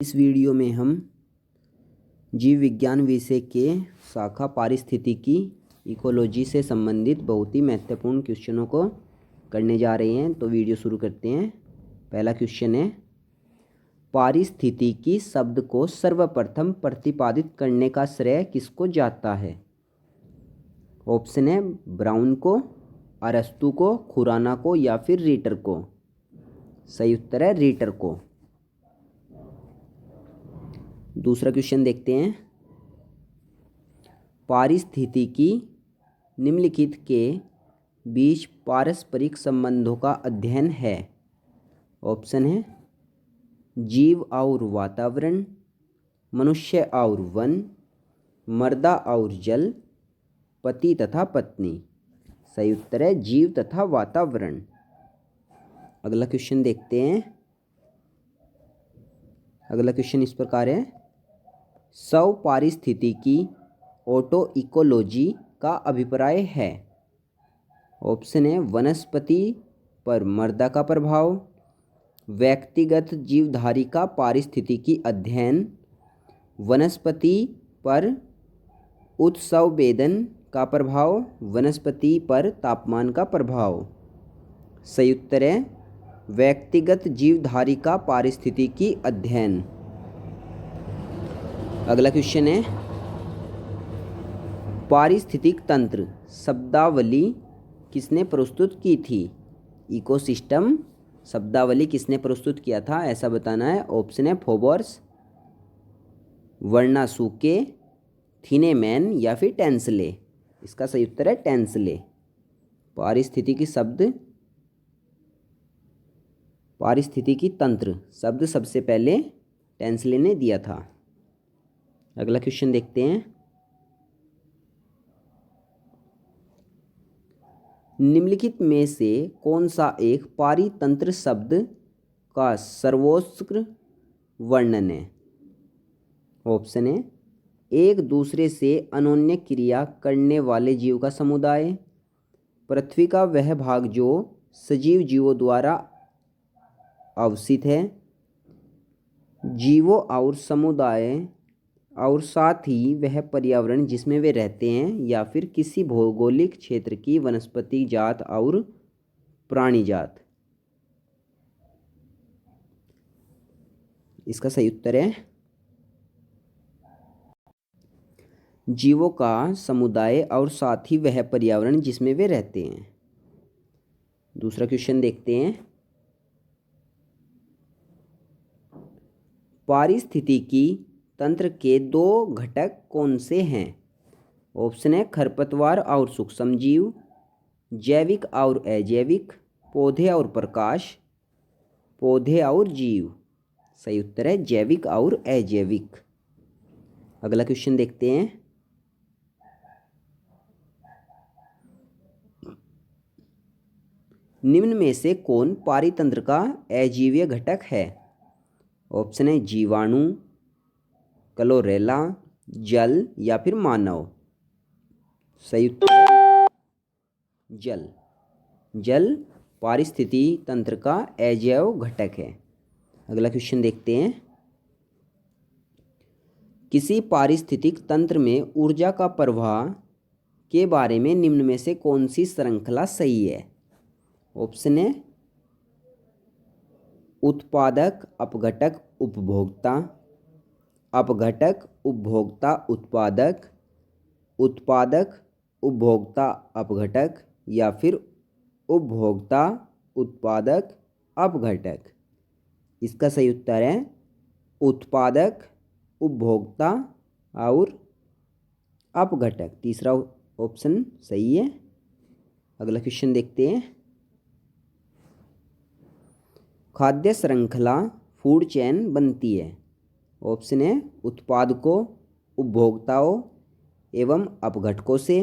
इस वीडियो में हम जीव विज्ञान विषय के शाखा पारिस्थितिकी इकोलॉजी से संबंधित बहुत ही महत्वपूर्ण क्वेश्चनों को करने जा रहे हैं। तो वीडियो शुरू करते हैं। पहला क्वेश्चन है, पारिस्थितिकी शब्द को सर्वप्रथम प्रतिपादित करने का श्रेय किसको जाता है? ऑप्शन है ब्राउन को, अरस्तु को, खुराना को या फिर रीटर को। सही उत्तर है रीटर को। दूसरा क्वेश्चन देखते हैं, पारिस्थितिकी निम्नलिखित के बीच पारस्परिक संबंधों का अध्ययन है। ऑप्शन है जीव और वातावरण, मनुष्य और वन, मृदा और जल, पति तथा पत्नी। सही उत्तर है जीव तथा वातावरण। अगला क्वेश्चन देखते हैं। अगला क्वेश्चन इस प्रकार है, स्व पारिस्थितिकी ऑटो इकोलॉजी का अभिप्राय है। ऑप्शन है वनस्पति पर मृदा का प्रभाव, व्यक्तिगत जीवधारी का पारिस्थितिकी अध्ययन, वनस्पति पर उत्सर्जन का प्रभाव, वनस्पति पर तापमान का प्रभाव। सही उत्तर है व्यक्तिगत जीवधारी का पारिस्थितिकी अध्ययन। अगला क्वेश्चन है, पारिस्थितिक तंत्र शब्दावली किसने प्रस्तुत की थी? इकोसिस्टम शब्दावली किसने प्रस्तुत किया था, ऐसा बताना है। ऑप्शन है फोबर्स, वर्नासुके, थिनेमैन या फिर टेंसले। इसका सही उत्तर है टेंसले। पारिस्थितिकी शब्द पारिस्थितिकी तंत्र शब्द सबसे पहले टेंसले ने दिया था। अगला क्वेश्चन देखते हैं, निम्नलिखित में से कौन सा एक पारितंत्र शब्द का सर्वोत्कृष्ट वर्णन है? ऑप्शन है एक दूसरे से अनोन्य क्रिया करने वाले जीव का समुदाय, पृथ्वी का वह भाग जो सजीव जीवों द्वारा अवसित है, जीवों और समुदाय और साथ ही वह पर्यावरण जिसमें वे रहते हैं, या फिर किसी भौगोलिक क्षेत्र की वनस्पति जात और प्राणी जात। इसका सही उत्तर है जीवों का समुदाय और साथ ही वह पर्यावरण जिसमें वे रहते हैं। दूसरा क्वेश्चन देखते हैं, पारिस्थितिकी तंत्र के दो घटक कौन से हैं? ऑप्शन है खरपतवार और सूक्ष्म जीव, जैविक और अजैविक, पौधे और प्रकाश, पौधे और जीव। सही उत्तर है जैविक और अजैविक। अगला क्वेश्चन देखते हैं, निम्न में से कौन पारितंत्र का अजीवीय घटक है? ऑप्शन है जीवाणु, क्लोरेला, जल या फिर मानव। सही उत्तर है जल। जल पारिस्थितिकी तंत्र का अजैव घटक है। अगला क्वेश्चन देखते हैं, किसी पारिस्थितिक तंत्र में ऊर्जा का प्रवाह के बारे में निम्न में से कौन सी श्रृंखला सही है? ऑप्शन है उत्पादक, अपघटक, उपभोक्ता, अपघटक, उपभोक्ता, उत्पादक, उत्पादक, उपभोक्ता, अपघटक या फिर उपभोक्ता, उत्पादक, अपघटक। इसका सही उत्तर है उत्पादक, उपभोक्ता और अपघटक। तीसरा ऑप्शन सही है। अगला क्वेश्चन देखते हैं, खाद्य श्रृंखला फूड चेन बनती है। ऑप्शन है उत्पादकों, उपभोक्ताओं एवं अपघटकों से,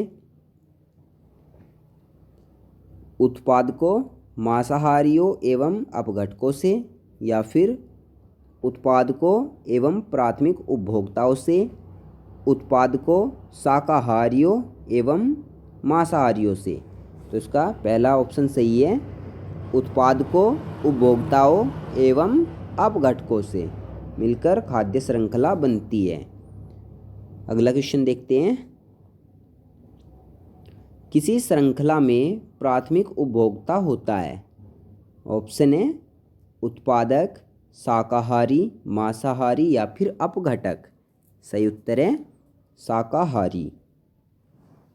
उत्पादकों, मांसाहारियों एवं अपघटकों से, या फिर उत्पादकों एवं प्राथमिक उपभोक्ताओं से, उत्पादकों, शाकाहारियों एवं मांसाहारियों से। तो इसका पहला ऑप्शन सही है उत्पादकों, उपभोक्ताओं एवं अपघटकों से। मिलकर खाद्य श्रृंखला बनती है। अगला क्वेश्चन देखते हैं। किसी श्रृंखला में प्राथमिक उपभोक्ता होता है। ऑप्शन है उत्पादक, शाकाहारी, मांसाहारी या फिर अपघटक। सही उत्तर है शाकाहारी।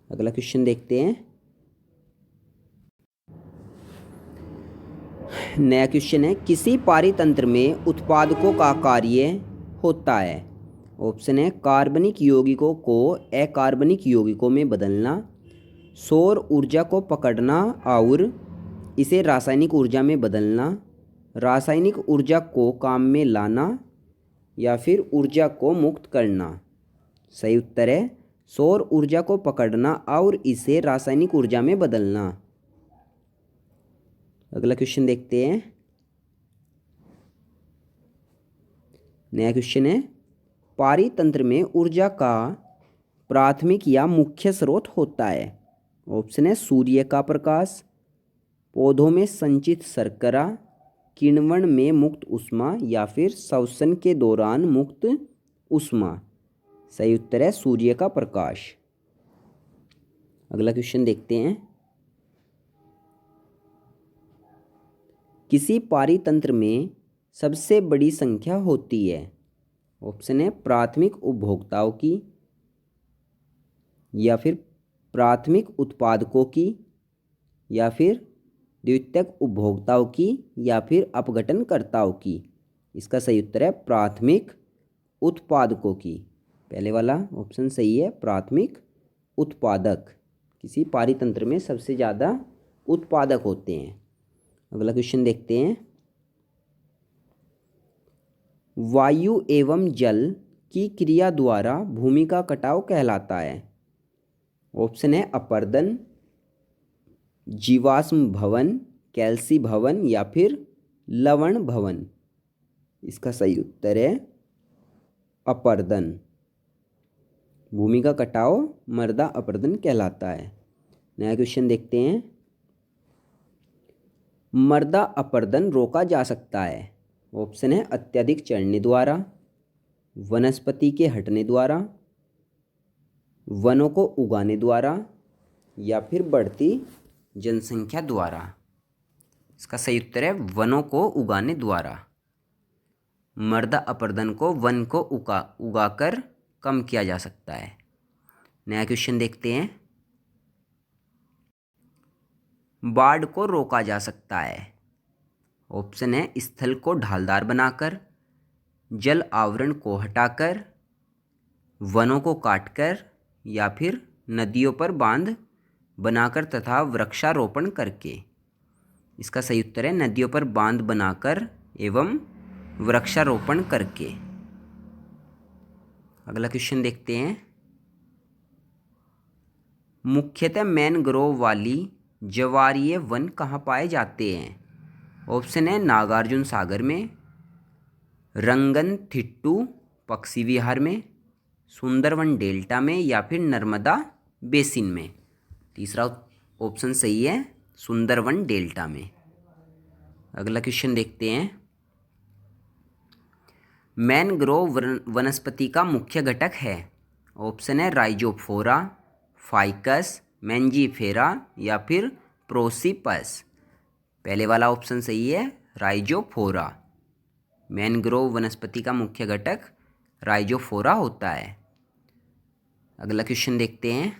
अगला क्वेश्चन देखते हैं। नया क्वेश्चन है, किसी पारितंत्र में उत्पादकों का कार्य होता है। ऑप्शन है कार्बनिक यौगिकों को अकार्बनिक यौगिकों में बदलना, सौर ऊर्जा को पकड़ना और इसे रासायनिक ऊर्जा में बदलना, रासायनिक ऊर्जा को काम में लाना या फिर ऊर्जा को मुक्त करना। सही उत्तर है सौर ऊर्जा को पकड़ना और इसे रासायनिक ऊर्जा में बदलना। अगला क्वेश्चन देखते हैं। नया क्वेश्चन है, पारितंत्र में ऊर्जा का प्राथमिक या मुख्य स्रोत होता है। ऑप्शन है सूर्य का प्रकाश, पौधों में संचित शर्करा, किण्वन में मुक्त ऊष्मा या फिर श्वसन के दौरान मुक्त ऊष्मा। सही उत्तर है सूर्य का प्रकाश। अगला क्वेश्चन देखते हैं। किसी पारितंत्र में सबसे बड़ी संख्या होती है। ऑप्शन है प्राथमिक उपभोक्ताओं की या फिर प्राथमिक उत्पादकों की या फिर द्वितीयक उपभोक्ताओं की या फिर अपघटनकर्ताओं की। इसका सही उत्तर है प्राथमिक उत्पादकों की। पहले वाला ऑप्शन सही है प्राथमिक उत्पादक। किसी पारितंत्र में सबसे ज़्यादा उत्पादक होते हैं। अगला क्वेश्चन देखते हैं। वायु एवं जल की क्रिया द्वारा भूमि का कटाव कहलाता है। ऑप्शन है अपरदन, जीवाश्म भवन, कैल्सी भवन या फिर लवण भवन। इसका सही उत्तर है अपरदन। भूमि का कटाव मृदा अपरदन कहलाता है। नया क्वेश्चन देखते हैं। मृदा अपरदन रोका जा सकता है। ऑप्शन है अत्यधिक चढ़ने द्वारा, वनस्पति के हटने द्वारा, वनों को उगाने द्वारा या फिर बढ़ती जनसंख्या द्वारा। इसका सही उत्तर है वनों को उगाने द्वारा। मृदा अपरदन को वन को उगाकर कम किया जा सकता है। नया क्वेश्चन देखते हैं। बाढ़ को रोका जा सकता है। ऑप्शन है स्थल को ढालदार बनाकर, जल आवरण को हटाकर, वनों को काटकर या फिर नदियों पर बांध बनाकर तथा वृक्षारोपण करके। इसका सही उत्तर है नदियों पर बांध बनाकर एवं वृक्षारोपण करके। अगला क्वेश्चन देखते हैं। मुख्यतः मैनग्रोव वाली ज्वारीय वन कहाँ पाए जाते हैं। ऑप्शन है नागार्जुन सागर में, रंगनथिट्टू पक्षी विहार में, सुंदरवन डेल्टा में या फिर नर्मदा बेसिन में। तीसरा ऑप्शन सही है सुंदरवन डेल्टा में। अगला क्वेश्चन देखते हैं। मैनग्रोव वनस्पति का मुख्य घटक है। ऑप्शन है राइजोफोरा, फाइकस, मैंजीफेरा या फिर प्रोसिपस। पहले वाला ऑप्शन सही है राइजोफोरा। मैनग्रोव वनस्पति का मुख्य घटक राइजोफोरा होता है। अगला क्वेश्चन देखते हैं।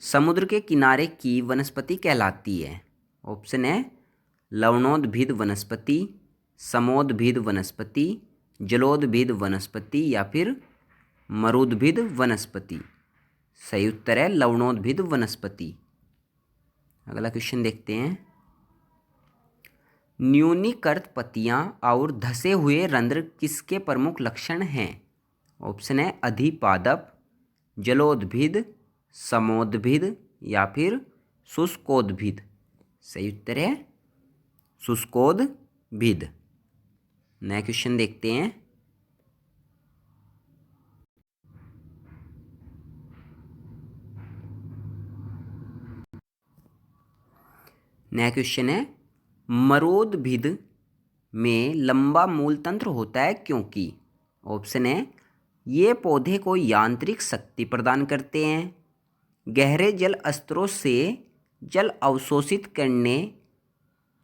समुद्र के किनारे की वनस्पति कहलाती है। ऑप्शन है लवणोद्भिद वनस्पति, समोद्भिद वनस्पति, जलोद्भिद वनस्पति या फिर मरुद्भिद वनस्पति। सही उत्तर है लवणोद्भिद वनस्पति। अगला क्वेश्चन देखते हैं। न्यूनीकृत पत्तियां और धसे हुए रंध्र किसके प्रमुख लक्षण हैं। ऑप्शन है अधिपादप, जलोद्भिद, समोद्भिद या फिर शुष्कोद्भिद। सही उत्तर है शुष्कोद्भिद। नया क्वेश्चन देखते हैं। नया क्वेश्चन है मरोद्भिद में लंबा मूल तंत्र होता है क्योंकि। ऑप्शन है, ये पौधे को यांत्रिक शक्ति प्रदान करते हैं, गहरे जल स्तरों से जल अवशोषित करने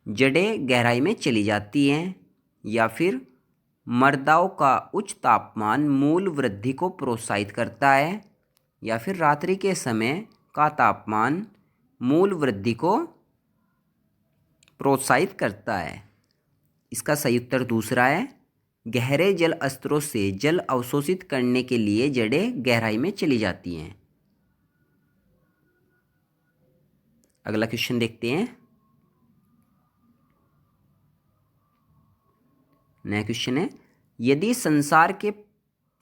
जड़ें गहराई में चली जाती हैं, या फिर मर्दाओं का उच्च तापमान मूल वृद्धि को प्रोत्साहित करता है, या फिर रात्रि के समय का तापमान मूल वृद्धि को प्रोत्साहित करता है। इसका सही उत्तर दूसरा है, गहरे जल स्तरों से जल अवशोषित करने के लिए जड़ें गहराई में चली जाती हैं। अगला क्वेश्चन देखते हैं। नया क्वेश्चन है, यदि संसार के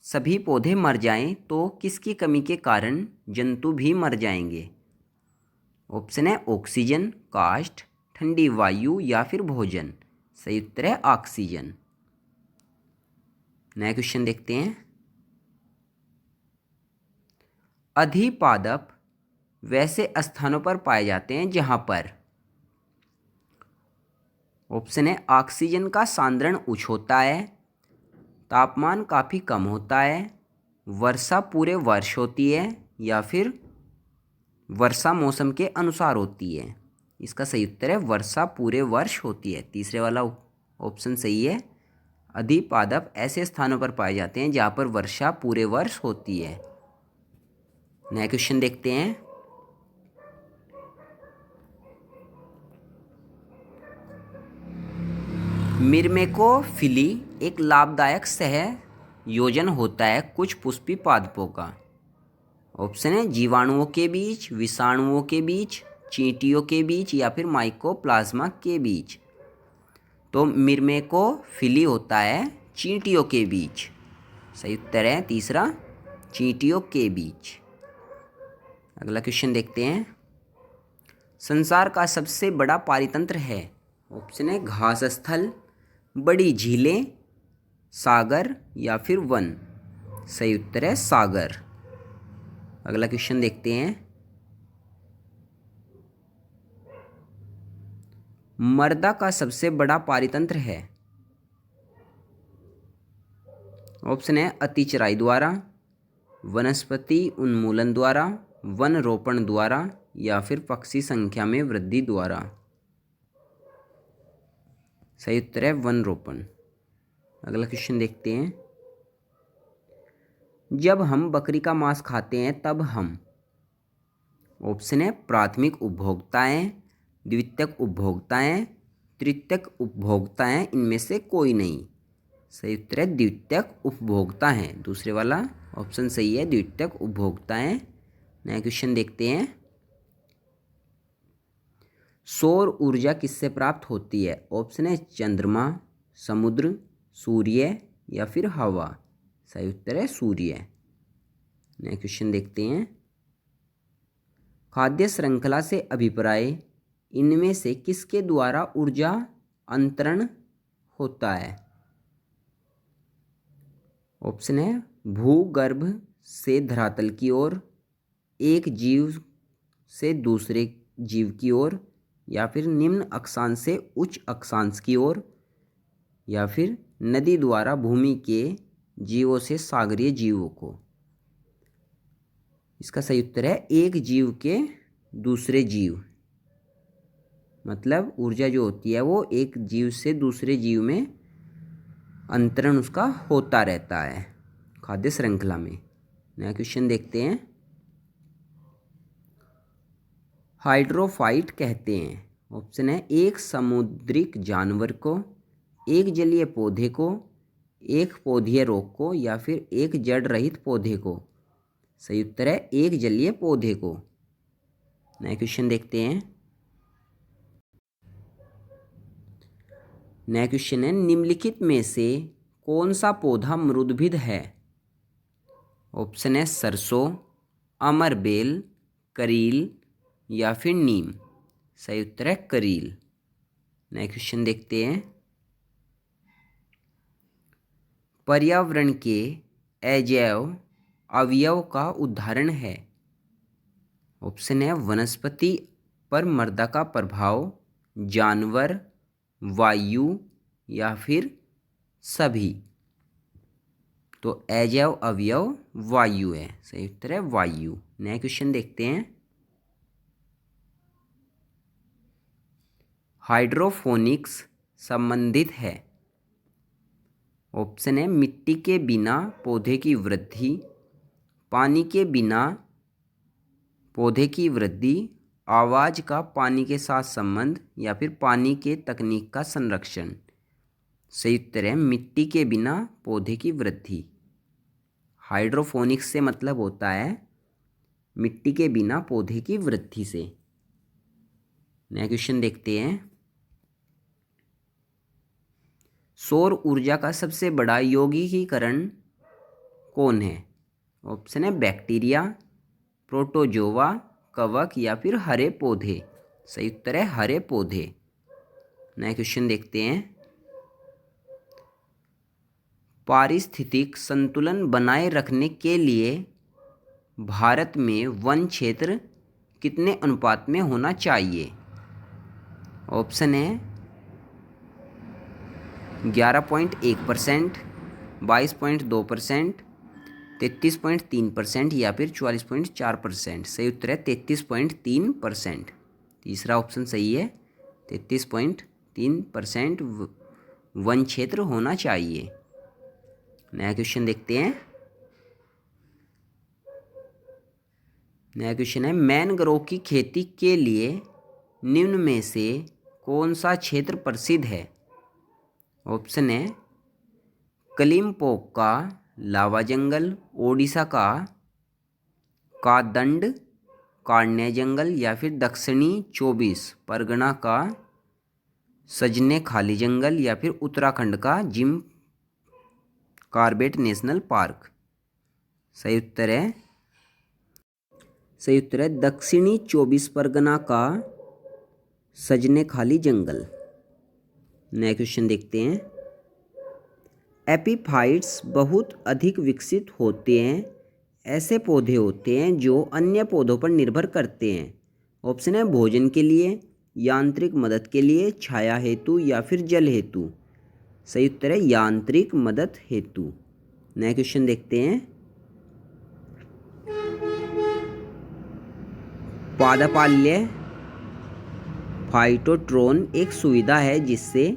सभी पौधे मर जाएं तो किसकी कमी के कारण जंतु भी मर जाएंगे। ऑप्शन है, ऑक्सीजन, काष्ठ, ठंडी वायु या फिर भोजन। सही उत्तर है ऑक्सीजन। नया क्वेश्चन देखते हैं। अधिपादप वैसे स्थानों पर पाए जाते हैं जहां पर। ऑप्शन है, ऑक्सीजन का सांद्रण उच्च होता है, तापमान काफ़ी कम होता है, वर्षा पूरे वर्ष होती है, या फिर वर्षा मौसम के अनुसार होती है। इसका सही उत्तर है वर्षा पूरे वर्ष होती है। तीसरे वाला ऑप्शन सही है। अधिपादप ऐसे स्थानों पर पाए जाते हैं जहाँ पर वर्षा पूरे वर्ष होती है। नया क्वेश्चन देखते हैं। मिर्मेकोफिली एक लाभदायक सहयोजन होता है कुछ पुष्पी पादपों का। ऑप्शन है, जीवाणुओं के बीच, विषाणुओं के बीच, चींटियों के बीच, या फिर माइकोप्लाज्मा के बीच। तो मिर्मेकोफिली होता है चींटियों के बीच। सही उत्तर है तीसरा, चींटियों के बीच। अगला क्वेश्चन देखते हैं। संसार का सबसे बड़ा पारितंत्र है। ऑप्शन है, घास स्थल, बड़ी झीलें, सागर या फिर वन। सही उत्तर है सागर। अगला क्वेश्चन देखते हैं। मृदा का सबसे बड़ा पारितंत्र है। ऑप्शन है, अतिचराई द्वारा, वनस्पति उन्मूलन द्वारा, वन रोपण द्वारा, या फिर पक्षी संख्या में वृद्धि द्वारा। सही उत्तर है वन रोपण। अगला क्वेश्चन देखते हैं। जब हम बकरी का मांस खाते हैं तब हम। ऑप्शन है, प्राथमिक उपभोक्ताएं, द्वितीयक उपभोक्ताएं, तृतीयक उपभोक्ताएं, इनमें से कोई नहीं। सही उत्तर है द्वितीयक उपभोक्ता हैं। दूसरे वाला ऑप्शन सही है, द्वितीयक उपभोक्ताएं। नया क्वेश्चन देखते हैं। सौर ऊर्जा किससे प्राप्त होती है। ऑप्शन है, चंद्रमा, समुद्र, सूर्य या फिर हवा। सही उत्तर है सूर्य। नया क्वेश्चन देखते हैं। खाद्य श्रृंखला से अभिप्राय, इनमें से किसके द्वारा ऊर्जा अंतरण होता है। ऑप्शन है, भूगर्भ से धरातल की ओर, एक जीव से दूसरे जीव की ओर, या फिर निम्न अक्षांश से उच्च अक्षांश की ओर, या फिर नदी द्वारा भूमि के जीवों से सागरीय जीवों को। इसका सही उत्तर है एक जीव के दूसरे जीव, मतलब ऊर्जा जो होती है वो एक जीव से दूसरे जीव में अंतरण उसका होता रहता है खाद्य श्रृंखला में। नया क्वेश्चन देखते हैं। हाइड्रोफाइट कहते हैं। ऑप्शन है, एक समुद्रिक जानवर को, एक जलीय पौधे को, एक पौधीय रोग को, या फिर एक जड़ रहित पौधे को। सही उत्तर है एक जलीय पौधे को। नया क्वेश्चन देखते हैं। नया क्वेश्चन है, निम्नलिखित में से कौन सा पौधा मृदुभिद है। ऑप्शन है, सरसों, अमरबेल, करील या फिर नीम। सही उत्तर है करील। नया क्वेश्चन देखते हैं। पर्यावरण के अजैव अवयव का उदाहरण है। ऑप्शन है, वनस्पति पर मृदा का प्रभाव, जानवर, वायु या फिर सभी? तो अजैव अवयव वायु है। सही उत्तर है वायु। नया क्वेश्चन देखते हैं। हाइड्रोफोनिक्स संबंधित है। ऑप्शन है मिट्टी के बिना पौधे की वृद्धि, पानी के बिना पौधे की वृद्धि, आवाज़ का पानी के साथ संबंध, या फिर पानी के तकनीक का संरक्षण। सही उत्तर है मिट्टी के बिना पौधे की वृद्धि। हाइड्रोफोनिक्स से मतलब होता है मिट्टी के बिना पौधे की वृद्धि से। नया क्वेश्चन देखते हैं। सौर ऊर्जा का सबसे बड़ा यौगिकीकरण कौन है? ऑप्शन है बैक्टीरिया, प्रोटोजोआ, कवक, या फिर हरे पौधे। सही उत्तर है हरे पौधे। नया क्वेश्चन देखते हैं। पारिस्थितिक संतुलन बनाए रखने के लिए भारत में वन क्षेत्र कितने अनुपात में होना चाहिए? ऑप्शन है 11.1%, 22.2%, 33.3%, या फिर 44.4%। सही उत्तर है 33.3%। तीसरा ऑप्शन सही है, 33.3% वन क्षेत्र होना चाहिए। नया क्वेश्चन देखते हैं। नया क्वेश्चन है मैनग्रोव की खेती के लिए निम्न में से कौन सा क्षेत्र प्रसिद्ध है? ऑप्शन है कलिम्पोंग का लावा जंगल, ओडिशा का कादंड कारण्य जंगल, या फिर दक्षिणी 24 परगना का सजने खाली जंगल, या फिर उत्तराखंड का जिम कॉर्बेट नेशनल पार्क। सही उत्तर है दक्षिणी 24 परगना का सजने खाली जंगल। नया क्वेश्चन देखते हैं। एपीफाइट्स बहुत अधिक विकसित होते हैं। ऐसे पौधे होते हैं जो अन्य पौधों पर निर्भर करते हैं। ऑप्शन है भोजन के लिए, यांत्रिक मदद के लिए, छाया हेतु, या फिर जल हेतु। सही उत्तर है यांत्रिक मदद हेतु। नया क्वेश्चन देखते हैं। पादपाल्य फाइटोट्रोन एक सुविधा है जिससे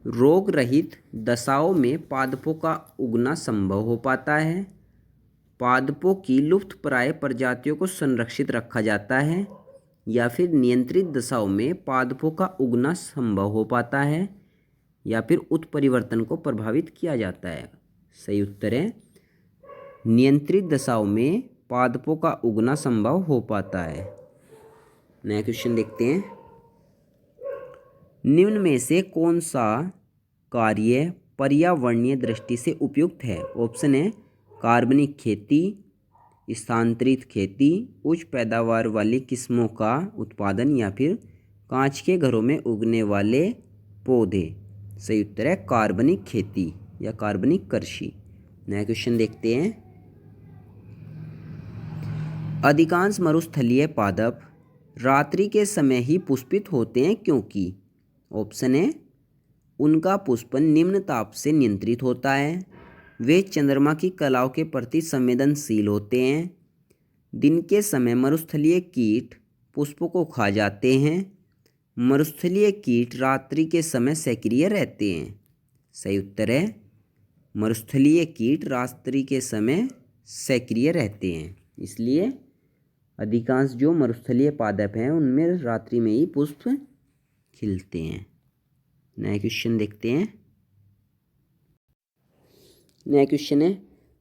रोग रहित दशाओं में पादपों का उगना संभव हो पाता है। पादपों की लुप्तप्राय प्रजातियों को संरक्षित रखा जाता है, या फिर नियंत्रित दशाओं में पादपों का उगना संभव हो पाता है, या फिर उत्परिवर्तन को प्रभावित किया जाता है। सही उत्तर है नियंत्रित दशाओं में पादपों का उगना संभव हो पाता है। नया क्वेश्चन देखते हैं। निम्न में से कौन सा कार्य पर्यावरणीय दृष्टि से उपयुक्त है? ऑप्शन है कार्बनिक खेती, स्थानांतरित खेती, उच्च पैदावार वाली किस्मों का उत्पादन, या फिर कांच के घरों में उगने वाले पौधे। सही उत्तर है कार्बनिक खेती या कार्बनिक कृषि। नया क्वेश्चन देखते हैं। अधिकांश मरुस्थलीय पादप रात्रि के समय ही पुष्पित होते हैं क्योंकि? ऑप्शन है उनका पुष्पन निम्न ताप से नियंत्रित होता है, वे चंद्रमा की कलाओं के प्रति संवेदनशील होते हैं, दिन के समय मरुस्थलीय कीट पुष्पों को खा जाते हैं, मरुस्थलीय कीट रात्रि के समय सक्रिय रहते हैं। सही उत्तर है मरुस्थलीय कीट रात्रि के समय सक्रिय रहते हैं, इसलिए अधिकांश जो मरुस्थलीय पादप हैं उनमें रात्रि में ही पुष्प खिलते हैं। नया क्वेश्चन देखते हैं। नया क्वेश्चन है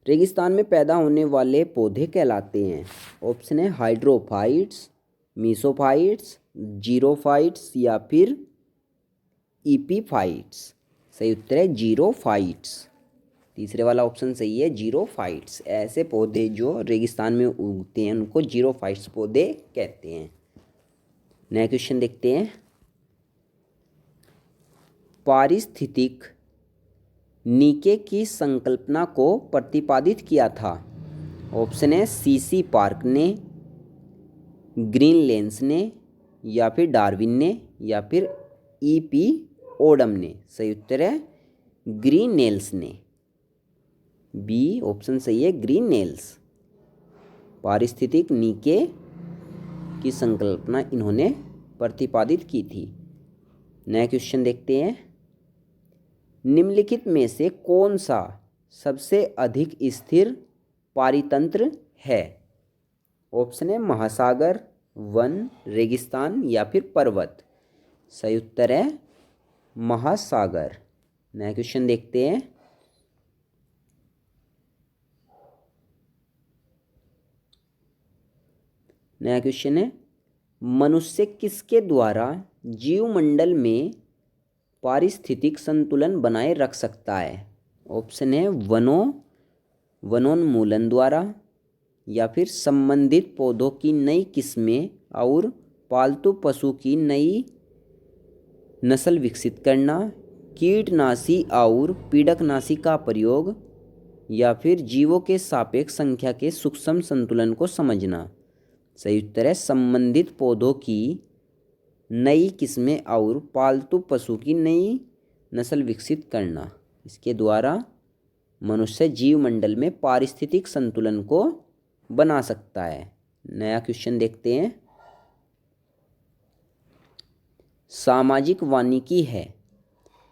रेगिस्तान में पैदा होने वाले पौधे कहलाते हैं। ऑप्शन है हाइड्रोफाइट्स, मीसोफाइट्स, जीरोफाइट्स, या फिर ईपीफाइट्स। सही उत्तर है जीरोफाइट्स। तीसरे वाला ऑप्शन सही है जीरोफाइट्स। ऐसे पौधे जो रेगिस्तान में उगते हैं उनको जीरोफाइट्स पौधे कहते हैं। नया क्वेश्चन देखते हैं। पारिस्थितिक नीके की संकल्पना को प्रतिपादित किया था। ऑप्शन है सीसी पार्क ने, ग्रीनलैंड्स ने, या फिर डार्विन ने, या फिर ईपी ओडम ने। सही उत्तर है ग्रीनेल्स ने। बी ऑप्शन सही है, ग्रीनेल्स। पारिस्थितिक नीके की संकल्पना इन्होंने प्रतिपादित की थी। नया क्वेश्चन देखते हैं। निम्नलिखित में से कौन सा सबसे अधिक स्थिर पारितंत्र है? ऑप्शन है महासागर, वन, रेगिस्तान या फिर पर्वत। सही उत्तर है महासागर। नया क्वेश्चन देखते हैं। नया क्वेश्चन है, मनुष्य किसके द्वारा जीवमंडल में पारिस्थितिक संतुलन बनाए रख सकता है? ऑप्शन है वनोन्मूलन द्वारा, या फिर संबंधित पौधों की नई किस्में और पालतू पशु की नई नस्ल विकसित करना, कीटनाशी और पीड़कनाशी का प्रयोग, या फिर जीवों के सापेक्ष संख्या के सूक्ष्म संतुलन को समझना। सही उत्तर है संबंधित पौधों की नई किस्में और पालतू पशु की नई नस्ल विकसित करना। इसके द्वारा मनुष्य जीवमंडल में पारिस्थितिक संतुलन को बना सकता है। नया क्वेश्चन देखते हैं। सामाजिक वानिकी है।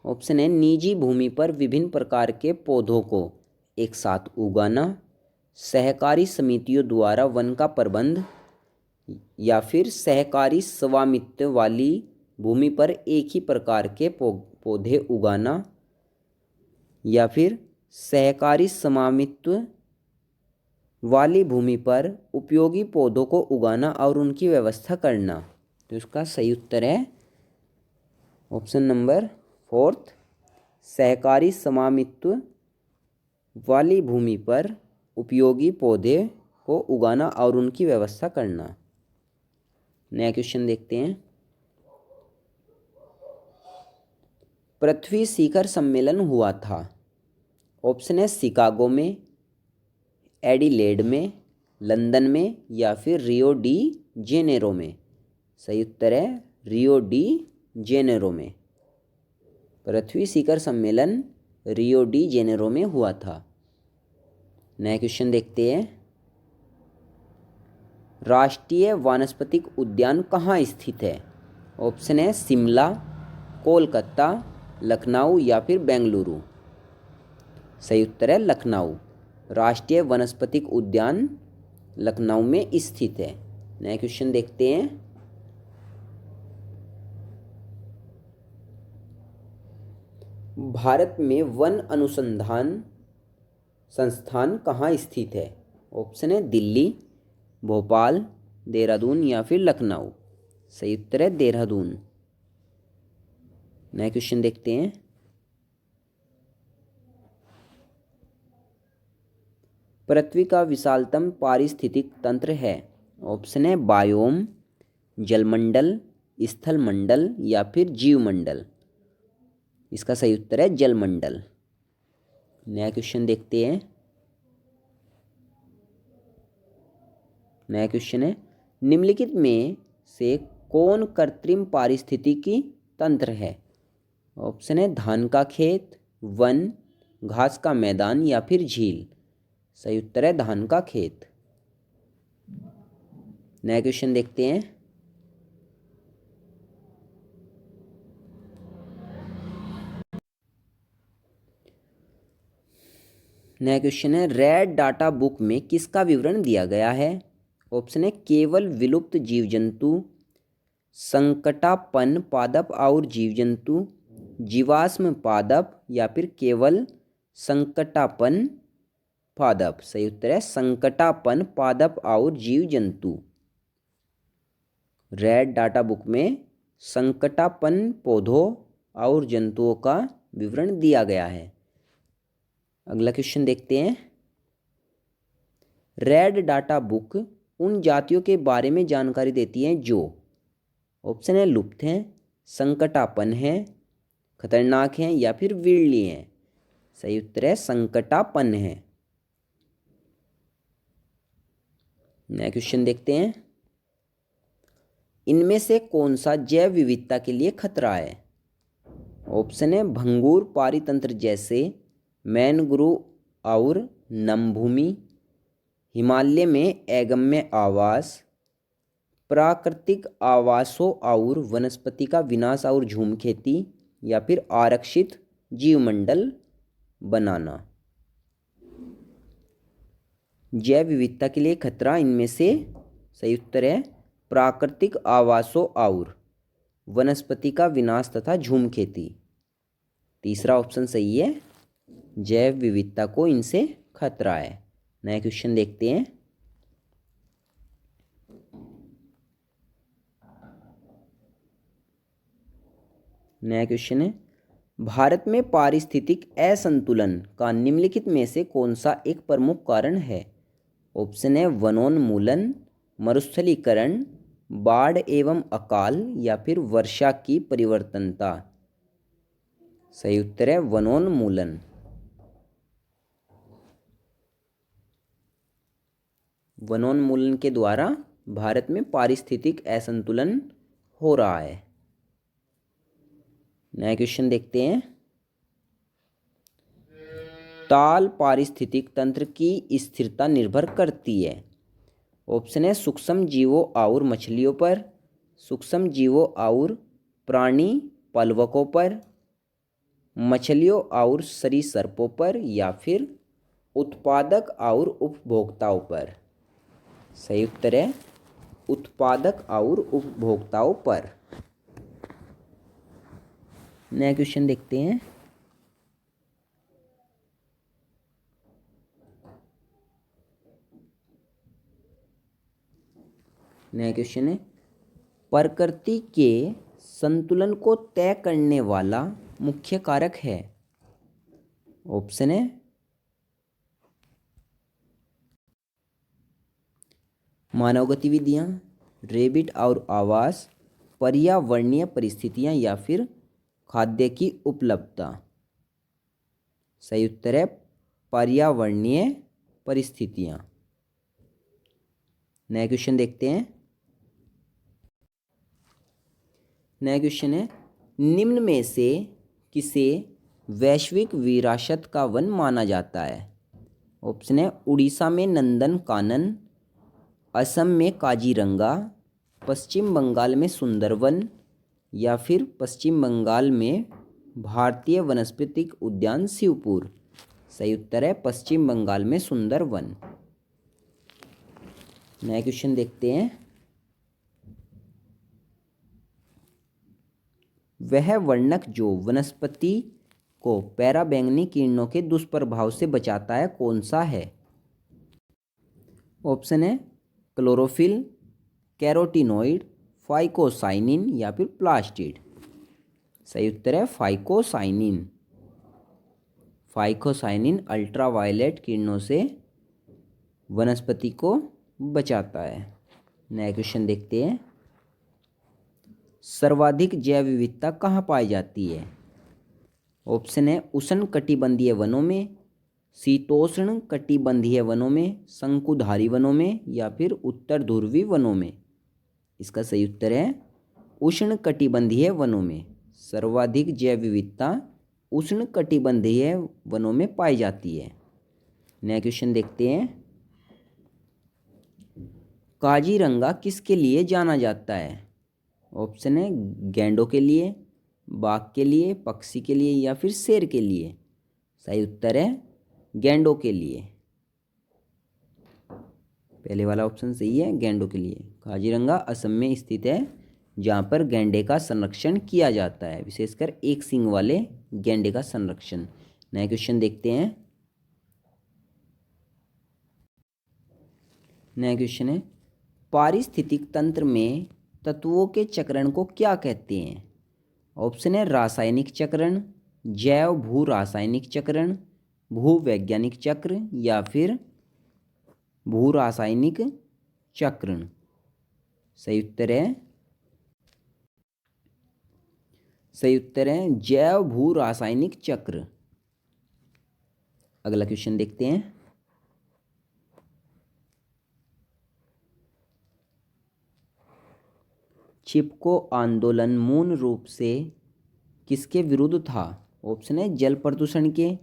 ऑप्शन है निजी भूमि पर विभिन्न प्रकार के पौधों को एक साथ उगाना, सहकारी समितियों द्वारा वन का प्रबंध, या फिर सहकारी स्वामित्व वाली भूमि पर एक ही प्रकार के पौधे उगाना, या फिर सहकारी स्वामित्व वाली भूमि पर उपयोगी पौधों को उगाना और उनकी व्यवस्था करना। तो इसका सही उत्तर है ऑप्शन नंबर 4, सहकारी स्वामित्व वाली भूमि पर उपयोगी पौधे को उगाना और उनकी व्यवस्था करना। नया क्वेश्चन देखते हैं। पृथ्वी शिखर सम्मेलन हुआ था। ऑप्शन है शिकागो में, एडिलेड में, लंदन में, या फिर रियो डी जेनेरो में। सही उत्तर है रियो डी जेनेरो में। पृथ्वी शिखर सम्मेलन रियो डी जेनेरो में हुआ था। नया क्वेश्चन देखते हैं। राष्ट्रीय वानस्पतिक उद्यान कहाँ स्थित है? ऑप्शन है शिमला, कोलकाता, लखनऊ या फिर बेंगलुरु। सही उत्तर है लखनऊ। राष्ट्रीय वनस्पतिक उद्यान लखनऊ में स्थित है। नया क्वेश्चन देखते हैं। भारत में वन अनुसंधान संस्थान कहाँ स्थित है? ऑप्शन है दिल्ली, भोपाल, देहरादून या फिर लखनऊ। सही उत्तर है देहरादून। नया क्वेश्चन देखते हैं। पृथ्वी का विशालतम पारिस्थितिक तंत्र है? ऑप्शन है बायोम, जलमंडल, स्थलमंडल या फिर जीवमंडल। इसका सही उत्तर है जलमंडल। नया क्वेश्चन देखते हैं। नया क्वेश्चन है, निम्नलिखित में से कौन कृत्रिम पारिस्थितिकी तंत्र है? ऑप्शन है धान का खेत, वन, घास का मैदान या फिर झील। सही उत्तर है धान का खेत। नया क्वेश्चन देखते हैं। नया क्वेश्चन है, रेड डाटा बुक में किसका विवरण दिया गया है? ऑप्शन है केवल विलुप्त जीव जंतु, संकटापन्न पादप और जीव जंतु, जीवाश्म पादप या फिर केवल संकटापन्न पादप। सही उत्तर है संकटापन्न पादप और जीव जंतु। रेड डाटा बुक में संकटापन्न पौधों और जंतुओं का विवरण दिया गया है। अगला क्वेश्चन देखते हैं। रेड डाटा बुक उन जातियों के बारे में जानकारी देती है जो ऑप्शन है लुप्त हैं, संकटापन्न हैं, खतरनाक हैं या फिर विरली हैं। सही उत्तर है संकटापन्न है। नया क्वेश्चन देखते हैं। इनमें से कौन सा जैव विविधता के लिए खतरा है? ऑप्शन है भंगुर पारितंत्र जैसे मैनग्रोव और नमभूमि, हिमालय में अगम्य आवास, प्राकृतिक आवासों और वनस्पति का विनाश और झूम खेती, या फिर आरक्षित जीवमंडल बनाना। जैव विविधता के लिए खतरा, इनमें से सही उत्तर है प्राकृतिक आवासों और वनस्पति का विनाश तथा झूम खेती। तीसरा ऑप्शन सही है, जैव विविधता को इनसे खतरा है। नया क्वेश्चन देखते हैं। नया क्वेश्चन है, भारत में पारिस्थितिक असंतुलन का निम्नलिखित में से कौन सा एक प्रमुख कारण है? ऑप्शन है वनोन्मूलन, मरुस्थलीकरण, बाढ़ एवं अकाल, या फिर वर्षा की परिवर्तनता। सही उत्तर है वनोन्मूलन। वनोन्मूलन के द्वारा भारत में पारिस्थितिक असंतुलन हो रहा है। नया क्वेश्चन देखते हैं। ताल पारिस्थितिक तंत्र की स्थिरता निर्भर करती है। ऑप्शन है सूक्ष्म जीवों और मछलियों पर, सूक्ष्म जीवों और प्राणी पलवकों पर, मछलियों और सरीसृपों पर, या फिर उत्पादक और उपभोक्ताओं पर। सही उत्तर है उत्पादक और उपभोक्ताओं पर। नया क्वेश्चन देखते हैं। नया क्वेश्चन है, प्रकृति के संतुलन को तय करने वाला मुख्य कारक है। ऑप्शन है मानव गतिविधियां, रेबिट और आवास, पर्यावरणीय परिस्थितियां, या फिर खाद्य की उपलब्धता। सही उत्तर है पर्यावरणीय परिस्थितियां। नया क्वेश्चन देखते हैं। नया क्वेश्चन है, निम्न में से किसे वैश्विक विरासत का वन माना जाता है? ऑप्शन है उड़ीसा में नंदन कानन, असम में काजीरंगा, पश्चिम बंगाल में सुंदरवन, या फिर पश्चिम बंगाल में भारतीय वनस्पतिक उद्यान शिवपुर। सही उत्तर है पश्चिम बंगाल में सुंदरवन। नया क्वेश्चन देखते हैं। वह वर्णक जो वनस्पति को पराबैंगनी किरणों के दुष्प्रभाव से बचाता है कौन सा है? ऑप्शन है क्लोरोफिल, कैरोटीनॉइड, फाइकोसाइनिन, या फिर प्लास्टिड। सही उत्तर है फाइकोसाइनिन। फाइकोसाइनिन अल्ट्रावायलेट किरणों से वनस्पति को बचाता है। नया क्वेश्चन देखते हैं। सर्वाधिक जैव विविधता कहाँ पाई जाती है? ऑप्शन है उष्णकटिबंधीय वनों में, शीतोष्ण कटिबंधीय वनों में, शंकुधारी वनों में, या फिर उत्तर ध्रुवी वनों में। इसका सही उत्तर है उष्णकटिबंधीय वनों में। सर्वाधिक जैव विविधता उष्णकटिबंधीय वनों में पाई जाती है। नया क्वेश्चन देखते हैं। काजीरंगा किसके लिए जाना जाता है? ऑप्शन है गैंडों के लिए, बाघ के लिए, पक्षी के लिए, या फिर शेर के लिए। सही उत्तर है गैंडों के लिए। पहले वाला ऑप्शन सही है गैंडों के लिए। काजीरंगा असम में स्थित है जहाँ पर गैंडे का संरक्षण किया जाता है, विशेषकर एक सींग वाले गैंडे का संरक्षण। नया क्वेश्चन देखते हैं। नया क्वेश्चन है, पारिस्थितिक तंत्र में तत्वों के चक्रण को क्या कहते हैं? ऑप्शन है रासायनिक चक्रण, जैव भू रासायनिक चक्रण, भूवैज्ञानिक चक्र, या फिर भू रासायनिक चक्रण। सही उत्तर है जैव भू रासायनिक चक्र। अगला क्वेश्चन देखते हैं। चिपको आंदोलन मूल रूप से किसके विरुद्ध था? ऑप्शन है जल प्रदूषण के,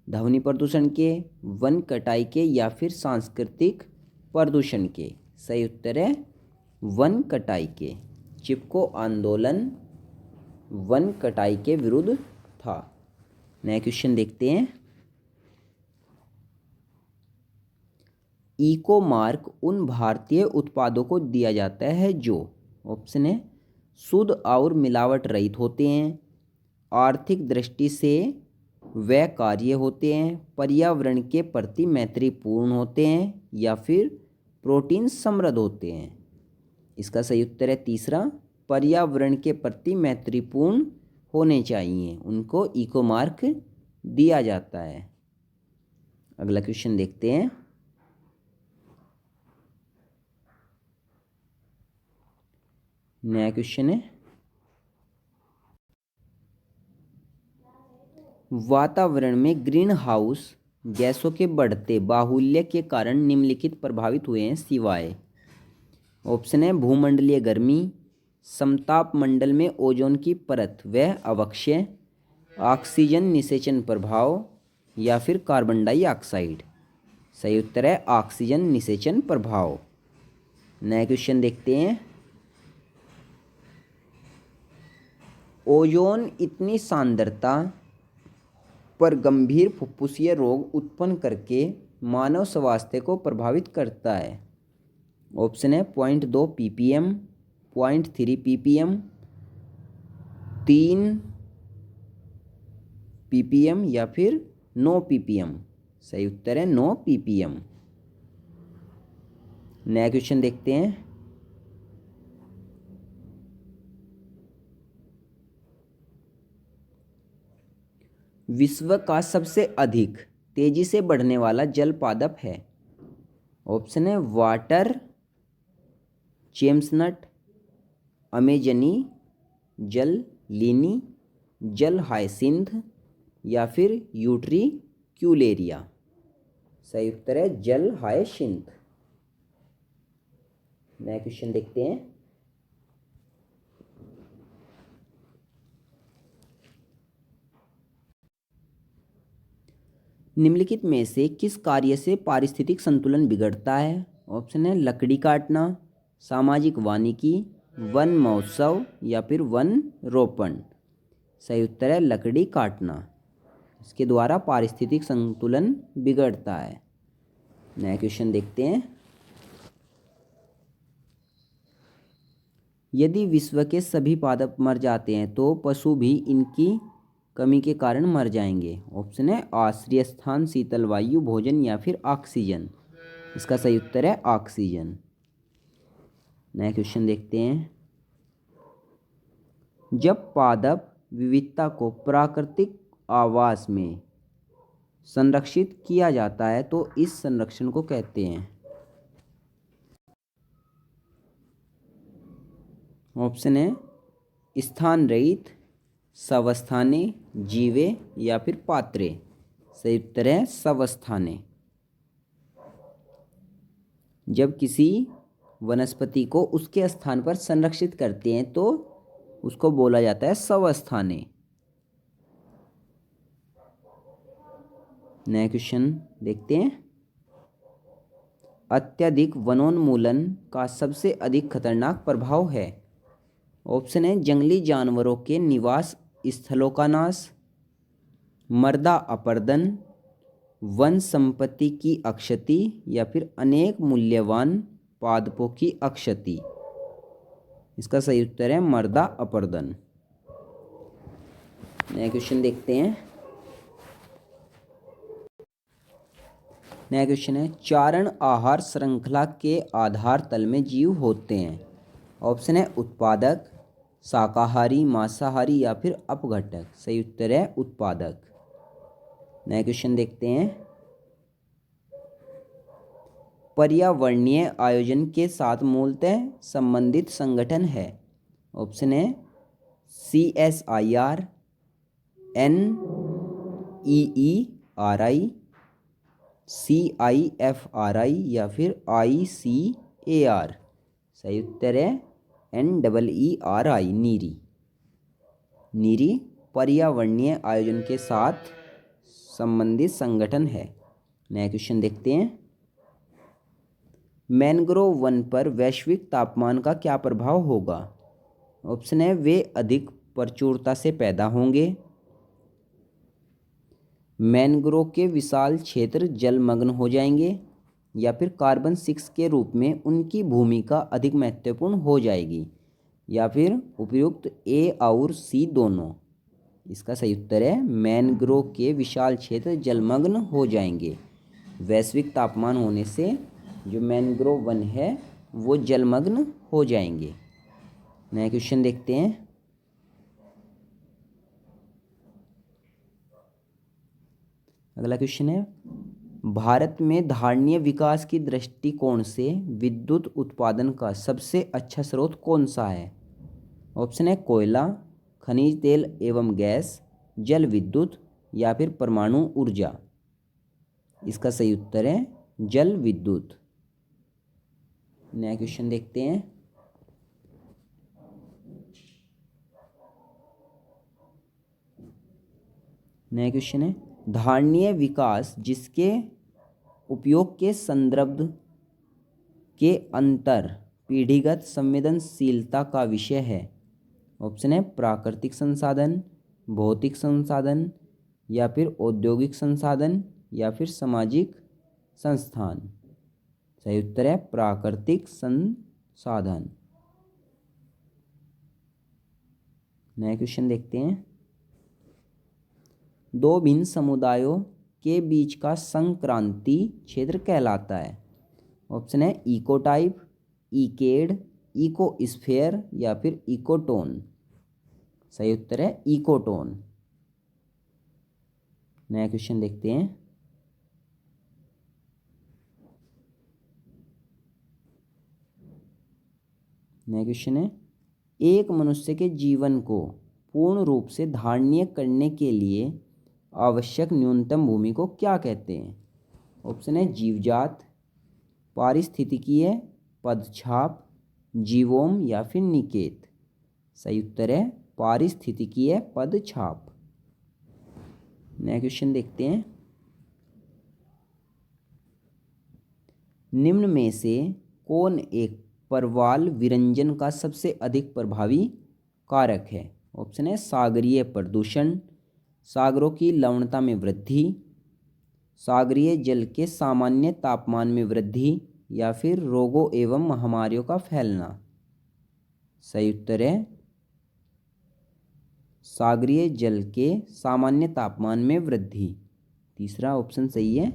ध्वनि प्रदूषण के, वन कटाई के या फिर सांस्कृतिक प्रदूषण के। सही उत्तर है वन कटाई के। चिपको आंदोलन वन कटाई के विरुद्ध था। नया क्वेश्चन देखते हैं। इको मार्क उन भारतीय उत्पादों को दिया जाता है जो, ऑप्शन है शुद्ध और मिलावट रहित होते हैं, आर्थिक दृष्टि से व्यवहार्य होते हैं, पर्यावरण के प्रति मैत्रीपूर्ण होते हैं या फिर प्रोटीन समृद्ध होते हैं। इसका सही उत्तर है तीसरा, पर्यावरण के प्रति मैत्रीपूर्ण होने चाहिए, उनको इको मार्क दिया जाता है। अगला क्वेश्चन देखते हैं। नया क्वेश्चन है, वातावरण में ग्रीन हाउस गैसों के बढ़ते बाहुल्य के कारण निम्नलिखित प्रभावित हुए हैं सिवाय। ऑप्शन है भूमंडलीय गर्मी, समताप मंडल में ओजोन की परत व अवक्षय, ऑक्सीजन निषेचन प्रभाव या फिर कार्बन डाइऑक्साइड। सही उत्तर है ऑक्सीजन निषेचन प्रभाव। नया क्वेश्चन देखते हैं। ओजोन इतनी सांद्रता पर गंभीर फुफ्फुसीय रोग उत्पन्न करके मानव स्वास्थ्य को प्रभावित करता है। ऑप्शन है 0.2 ppm, 0.3 ppm, 3 ppm या फिर 9 ppm। सही उत्तर है 9 ppm। नया क्वेश्चन देखते हैं। विश्व का सबसे अधिक तेजी से बढ़ने वाला जल पादप है। ऑप्शन है वाटर चेम्सनट, अमेजनी, जल लीनी, जल हायसिंथ या फिर यूट्रिक्यूलेरिया। सही उत्तर है जल हायसिंथ। नया क्वेश्चन देखते हैं। निम्नलिखित में से किस कार्य से पारिस्थितिक संतुलन बिगड़ता है? ऑप्शन है लकड़ी काटना, सामाजिक वानिकी, वन महोत्सव या फिर वन रोपण। सही उत्तर है लकड़ी काटना। इसके द्वारा पारिस्थितिक संतुलन बिगड़ता है। नया क्वेश्चन देखते हैं। यदि विश्व के सभी पादप मर जाते हैं तो पशु भी इनकी कमी के कारण मर जाएंगे। ऑप्शन है आश्रय स्थान, शीतल वायु, भोजन या फिर ऑक्सीजन। इसका सही उत्तर है ऑक्सीजन। नया क्वेश्चन देखते हैं। जब पादप विविधता को प्राकृतिक आवास में संरक्षित किया जाता है तो इस संरक्षण को कहते हैं। ऑप्शन है स्थान रहित, सवस्थाने, जीवे या फिर पात्रे। सही उत्तर है सवस्थाने। जब किसी वनस्पति को उसके स्थान पर संरक्षित करते हैं तो उसको बोला जाता है सवस्थाने। नया क्वेश्चन देखते हैं। अत्यधिक वनोन्मूलन का सबसे अधिक खतरनाक प्रभाव है। ऑप्शन है जंगली जानवरों के निवास स्थलों का नाश, मृदा अपरदन, वन संपत्ति की अक्षति या फिर अनेक मूल्यवान पादपों की अक्षति। इसका सही उत्तर है मृदा अपरदन। नया क्वेश्चन देखते हैं। नया क्वेश्चन है चारण आहार श्रृंखला के आधार तल में जीव होते हैं। ऑप्शन है उत्पादक, शाकाहारी, मांसाहारी या फिर अपघटक। सही उत्तर है उत्पादक। नया क्वेश्चन देखते हैं। पर्यावरणीय आयोजन के साथ मूलतः संबंधित संगठन है। ऑप्शन है CSIR, NEERI, CIFRI या फिर ICAR। सही उत्तर है NEERI, नीरी। नीरी पर्यावरणीय आयोजन के साथ संबंधित संगठन है। नया क्वेश्चन देखते हैं। मैंग्रोव वन पर वैश्विक तापमान का क्या प्रभाव होगा? ऑप्शन है वे अधिक प्रचुरता से पैदा होंगे, मैंग्रोव के विशाल क्षेत्र जलमग्न हो जाएंगे, या फिर कार्बन 6 के रूप में उनकी भूमिका अधिक महत्वपूर्ण हो जाएगी, या फिर उपयुक्त ए और सी दोनों। इसका सही उत्तर है मैंग्रोव के विशाल क्षेत्र जलमग्न हो जाएंगे। वैश्विक तापमान होने से जो मैंग्रोव वन है वो जलमग्न हो जाएंगे। नया क्वेश्चन देखते हैं। अगला क्वेश्चन है, भारत में धारणीय विकास की दृष्टिकोण से विद्युत उत्पादन का सबसे अच्छा स्रोत कौन सा है? ऑप्शन है कोयला, खनिज तेल एवं गैस, जल विद्युत, या फिर परमाणु ऊर्जा। इसका सही उत्तर है जल विद्युत। नया क्वेश्चन देखते हैं। नया क्वेश्चन है, धारणीय विकास जिसके उपयोग के संदर्भ के अंतर पीढ़ीगत संवेदनशीलता का विषय है। ऑप्शन है प्राकृतिक संसाधन, भौतिक संसाधन, या फिर औद्योगिक संसाधन, या फिर सामाजिक संस्थान। सही उत्तर है प्राकृतिक संसाधन। नया क्वेश्चन देखते हैं। दो भिन्न समुदायों के बीच का संक्रांति क्षेत्र कहलाता है। ऑप्शन है इको टाइप, इकेड, इकोस्फेयर, या फिर इकोटोन। सही उत्तर है इकोटोन। नया क्वेश्चन देखते हैं। नया क्वेश्चन है, एक मनुष्य के जीवन को पूर्ण रूप से धारणीय करने के लिए आवश्यक न्यूनतम भूमि को क्या कहते हैं? ऑप्शन है जीवजात, पारिस्थितिकीय पदछाप, जीवोम, या फिर निकेत। सही उत्तर है पारिस्थितिकीय पदछाप। नया क्वेश्चन देखते हैं। निम्न में से कौन एक परवाल विरंजन का सबसे अधिक प्रभावी कारक है? ऑप्शन है सागरीय प्रदूषण, सागरों की लवणता में वृद्धि, सागरीय जल के सामान्य तापमान में वृद्धि, या फिर रोगों एवं महामारियों का फैलना। सही उत्तर है सागरीय जल के सामान्य तापमान में वृद्धि। तीसरा ऑप्शन सही है।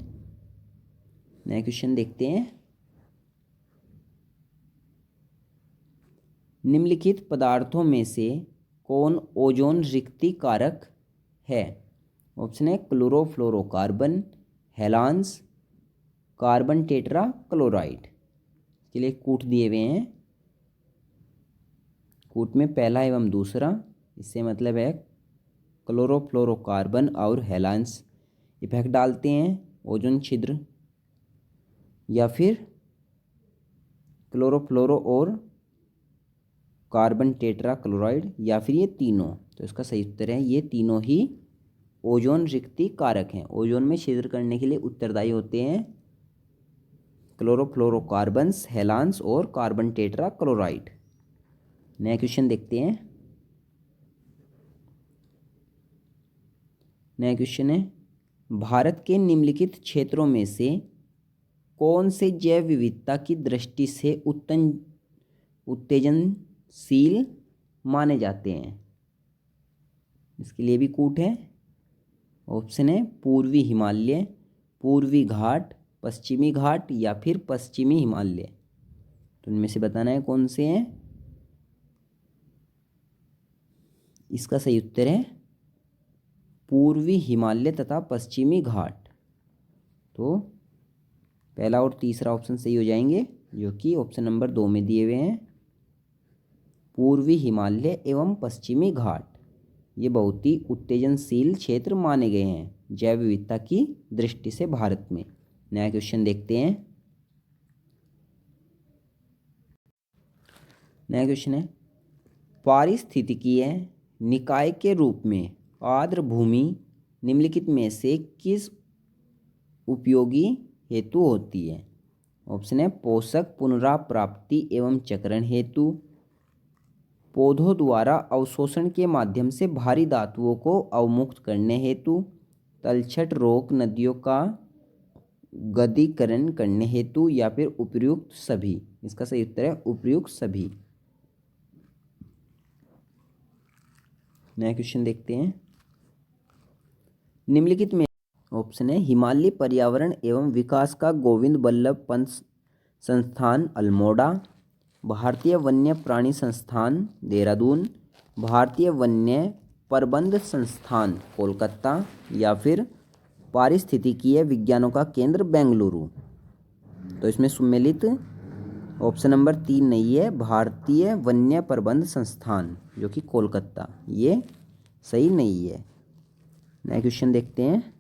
नया क्वेश्चन देखते हैं। निम्नलिखित पदार्थों में से कौन ओजोन रिक्ति कारक है? ऑप्शन है क्लोरोफ्लोरोकार्बन, हेलांस, कार्बन टेट्रा क्लोराइड। के लिए कूट दिए हुए हैं। कूट में पहला एवं दूसरा, इससे मतलब है क्लोरोफ्लोरोकार्बन और हेलांस इफेक्ट डालते हैं ओजोन छिद्र, या फिर क्लोरोफ्लोरो और कार्बन टेट्रा क्लोराइड, या फिर ये तीनों। तो इसका सही उत्तर है ये तीनों ही ओजोन रिक्ति कारक हैं। ओजोन में छिद्र करने के लिए उत्तरदायी होते हैं क्लोरोफ्लोरोकार्बन्स, हेलांस और कार्बन टेट्रा क्लोराइड। नया क्वेश्चन देखते हैं। नया क्वेश्चन है, भारत के निम्नलिखित क्षेत्रों में से कौन से जैव विविधता की दृष्टि से उत्तेजनशील माने जाते हैं? इसके लिए भी कूट है। ऑप्शन है पूर्वी हिमालय, पूर्वी घाट, पश्चिमी घाट, या फिर पश्चिमी हिमालय। तो इनमें से बताना है कौन से हैं। इसका सही उत्तर है पूर्वी हिमालय तथा पश्चिमी घाट। तो पहला और तीसरा ऑप्शन सही हो जाएंगे, जो कि ऑप्शन नंबर 2 में दिए हुए हैं। पूर्वी हिमालय एवं पश्चिमी घाट ये बहुत ही उत्तेजनशील क्षेत्र माने गए हैं जैव विविधता की दृष्टि से भारत में। नया क्वेश्चन देखते हैं। नया क्वेश्चन है, पारिस्थितिकीय निकाय के रूप में आर्द्र भूमि निम्नलिखित में से किस उपयोगी हेतु होती है? ऑप्शन है पोषक पुनराप्राप्ति एवं चक्रण हेतु, पौधों द्वारा अवशोषण के माध्यम से भारी धातुओं को अवमुक्त करने हेतु, तलछट रोक नदियों का गद्दीकरण करने हेतु, या फिर उपर्युक्त सभी। इसका सही उत्तर है उपर्युक्त सभी। नया क्वेश्चन देखते हैं। निम्नलिखित में ऑप्शन है हिमालय पर्यावरण एवं विकास का गोविंद बल्लभ पंत संस्थान अल्मोड़ा, भारतीय वन्य प्राणी संस्थान देहरादून, भारतीय वन्य प्रबंध संस्थान कोलकाता, या फिर पारिस्थितिकीय विज्ञानों का केंद्र बेंगलुरु। तो इसमें सम्मिलित ऑप्शन नंबर 3 नहीं है, भारतीय वन्य प्रबंध संस्थान जो कि कोलकाता, ये सही नहीं है। नया क्वेश्चन देखते हैं।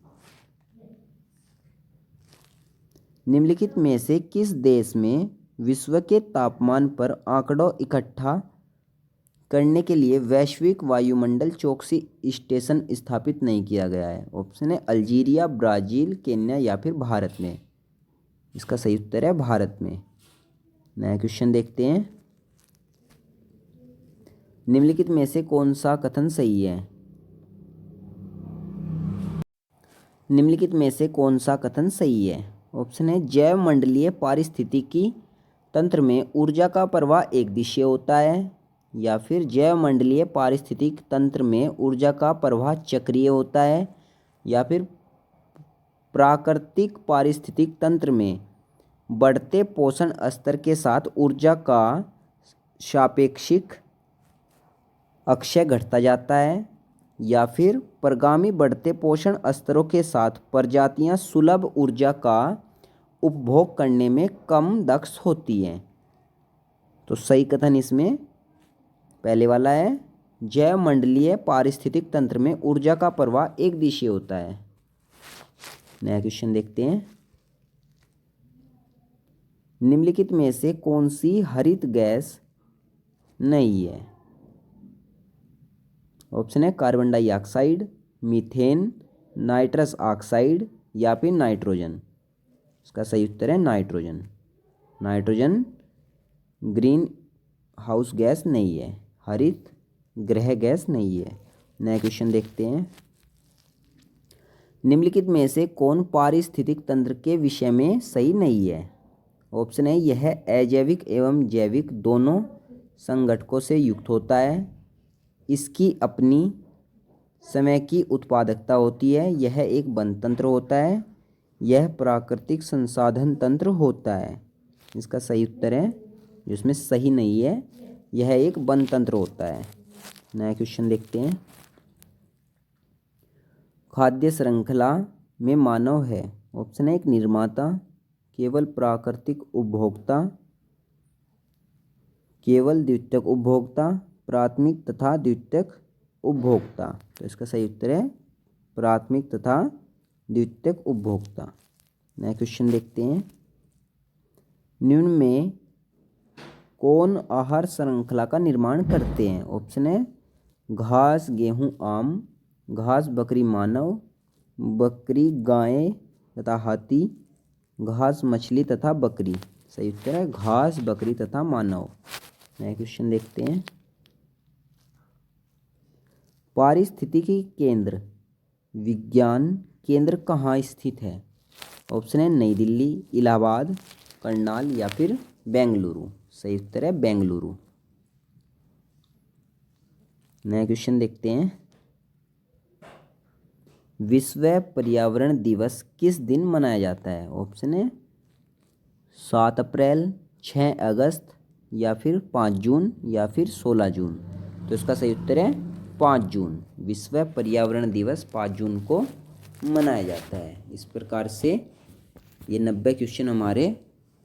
निम्नलिखित में से किस देश में विश्व के तापमान पर आंकड़ों इकट्ठा करने के लिए वैश्विक वायुमंडल चौकसी स्टेशन स्थापित नहीं किया गया है? ऑप्शन है अल्जीरिया, ब्राज़ील, केन्या, या फिर भारत में। इसका सही उत्तर है भारत में। नया क्वेश्चन देखते हैं। निम्नलिखित में से कौन सा कथन सही है? निम्नलिखित में से कौन सा कथन सही है? ऑप्शन है जैव मंडलीय पारिस्थितिकी तंत्र में ऊर्जा का प्रवाह एक दिशीय होता है, या फिर जैव मंडलीय पारिस्थितिक तंत्र में ऊर्जा का प्रवाह चक्रीय होता है, या फिर प्राकृतिक पारिस्थितिक तंत्र में बढ़ते पोषण स्तर के साथ ऊर्जा का सापेक्षिक अक्षय घटता जाता है, या फिर परगामी बढ़ते पोषण स्तरों के साथ प्रजातियां सुलभ ऊर्जा का उपभोग करने में कम दक्ष होती हैं। तो सही कथन इसमें पहले वाला है, जैव मंडलीय पारिस्थितिक तंत्र में ऊर्जा का प्रवाह एक दिशीय होता है। नया क्वेश्चन देखते हैं। निम्नलिखित में से कौन सी हरित गैस नहीं है? ऑप्शन है carbon dioxide, methane, nitrous oxide, या फिर नाइट्रोजन। इसका सही उत्तर है nitrogen. Nitrogen green house gas नहीं है, हरित गृह गैस नहीं है। नया क्वेश्चन देखते हैं। निम्नलिखित में से कौन पारिस्थितिक तंत्र के विषय में सही नहीं है? ऑप्शन है यह अजैविक एवं जैविक दोनों संगठकों से युक्त होता है, इसकी अपनी समय की उत्पादकता होती है, यह एक वन तंत्र होता है, यह प्राकृतिक संसाधन तंत्र होता है। इसका सही उत्तर है, जिसमें सही नहीं है, यह एक वन तंत्र होता है। नया क्वेश्चन देखते हैं। खाद्य श्रृंखला में मानव है? ऑप्शन है एक निर्माता, केवल प्राकृतिक उपभोक्ता, केवल द्वितीयक उपभोक्ता, प्राथमिक तथा द्वितीयक उपभोक्ता। तो इसका सही उत्तर है प्राथमिक तथा द्वितीयक उपभोक्ता। नया क्वेश्चन देखते हैं। निम्न में कौन आहार श्रृंखला का निर्माण करते हैं? ऑप्शन है घास, गेहूं, आम, घास बकरी मानव, बकरी गाय तथा हाथी, घास मछली तथा बकरी। सही उत्तर है घास, बकरी तथा मानव। नया क्वेश्चन देखते हैं। पारिस्थितिकी केंद्र विज्ञान केंद्र कहाँ स्थित है? ऑप्शन है नई दिल्ली, इलाहाबाद, करनाल, या फिर बेंगलुरु। सही उत्तर है बेंगलुरु। नया क्वेश्चन देखते हैं। विश्व पर्यावरण दिवस किस दिन मनाया जाता है? ऑप्शन है 7 अप्रैल, 6 अगस्त, या फिर 5 जून, या फिर 16 जून। तो इसका सही उत्तर है 5 जून। विश्व पर्यावरण दिवस 5 जून को मनाया जाता है। इस प्रकार से ये 90 क्वेश्चन हमारे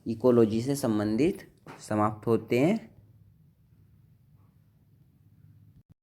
इकोलॉजी से संबंधित समाप्त होते हैं।